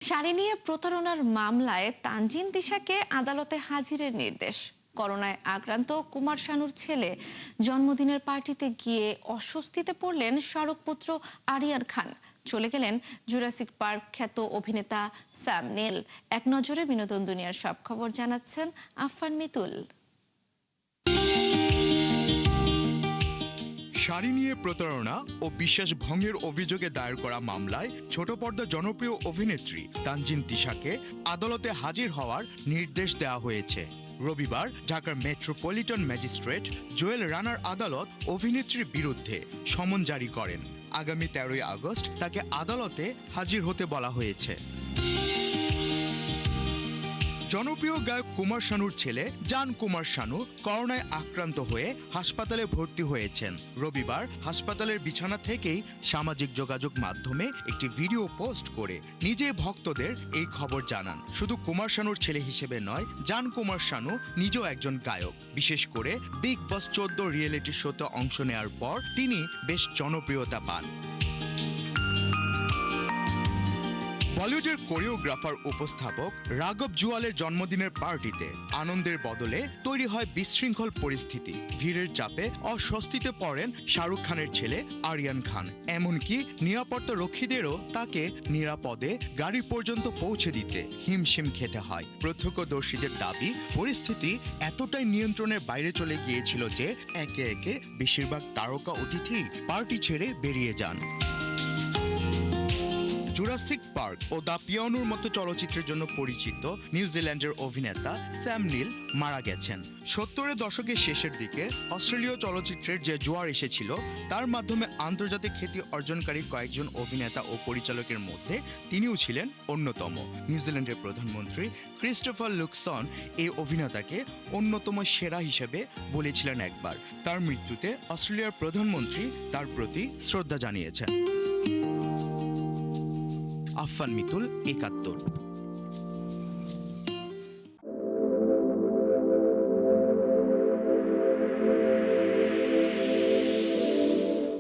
শাড়ি নিয়ে প্রতারণার মামলায় তানজিন তিশাকে আদালতে হাজিরের নির্দেশ। করোনায় আক্রান্ত কুমার শানুর ছেলে জন্মদিনের পার্টিতে গিয়ে অস্বস্তিতে পড়লেন শাহরুখ পুত্র আরিয়ান খান। চলে গেলেন জুরাসিক পার্ক খ্যাত অভিনেতা স্যাম নেল। এক নজরে বিনোদন দুনিয়ার সব খবর জানাচ্ছেন আফফান মিতুল। শাড়ি নিয়ে প্রতারণা ও বিশ্বাস ভঙ্গের অভিযোগে দায়ের করা মামলায় ছোট পর্দার জনপ্রিয় অভিনেত্রী তানজিন তিশাকে আদালতে হাজির হওয়ার নির্দেশ দেওয়া হয়েছে। রবিবার ঢাকার মেট্রোপলিটন ম্যাজিস্ট্রেট জোয়েল রানার আদালত অভিনেত্রীর বিরুদ্ধে সমন জারি করেন। আগামী 13ই আগস্ট তাকে আদালতে হাজির হতে বলা হয়েছে। জনপ্রিয় গায়ক কুমার শানুর ছেলে জান কুমার শানু করোনায় আক্রান্ত হয়ে হাসপাতালে ভর্তি হয়েছেন। রবিবার হাসপাতালের বিছানা থেকেই সামাজিক যোগাযোগ মাধ্যমে একটি ভিডিও পোস্ট করে নিজে ভক্তদের এই খবর জানান। শুধু কুমার শানুর ছেলে হিসেবে নয়, জান কুমার শানু নিজেও একজন গায়ক। বিশেষ করে বিগ বস 14 রিয়েলিটি শোতে অংশ নেওয়ার পর তিনি বেশ জনপ্রিয়তা পান। বলিউডের কোরিওগ্রাফার উপস্থাপক রাঘব জুয়ালের জন্মদিনের পার্টিতে আনন্দের বদলে তৈরি হয় বিশৃঙ্খল পরিস্থিতি। ভিড়ের চাপে অস্বস্তিতে পড়েন শাহরুখ খানের ছেলে আরিয়ান খান। এমনকি নিরাপত্তা রক্ষীদেরও তাকে নিরাপদে গাড়ি পর্যন্ত পৌঁছে দিতে হিমশিম খেতে হয়। প্রত্যক্ষদর্শীদের দাবি, পরিস্থিতি এতটাই নিয়ন্ত্রণের বাইরে চলে গিয়েছিল যে একে একে বেশিরভাগ তারকা অতিথি পার্টি ছেড়ে বেরিয়ে যান। জুরাসিক পার্ক ও দ্য পিয়ানোর মতো চলচ্চিত্রের জন্য পরিচিত নিউজিল্যান্ডের অভিনেতা স্যাম নিল মারা গেছেন। 70-এর দশকের শেষের দিকে অস্ট্রেলীয় চলচ্চিত্রের যে জোয়ার এসেছিল তার মাধ্যমে আন্তর্জাতিক খ্যাতি অর্জনকারী কয়েকজন অভিনেতা ও পরিচালকের মধ্যে তিনিও ছিলেন অন্যতম। নিউজিল্যান্ডের প্রধানমন্ত্রী ক্রিস্টোফার লুকসন এই অভিনেতাকে অন্যতম সেরা হিসেবে বলেছিলেন একবার। তার মৃত্যুতে অস্ট্রেলিয়ার প্রধানমন্ত্রী তার প্রতি শ্রদ্ধা জানিয়েছেন। আফফান মিতুল, 71।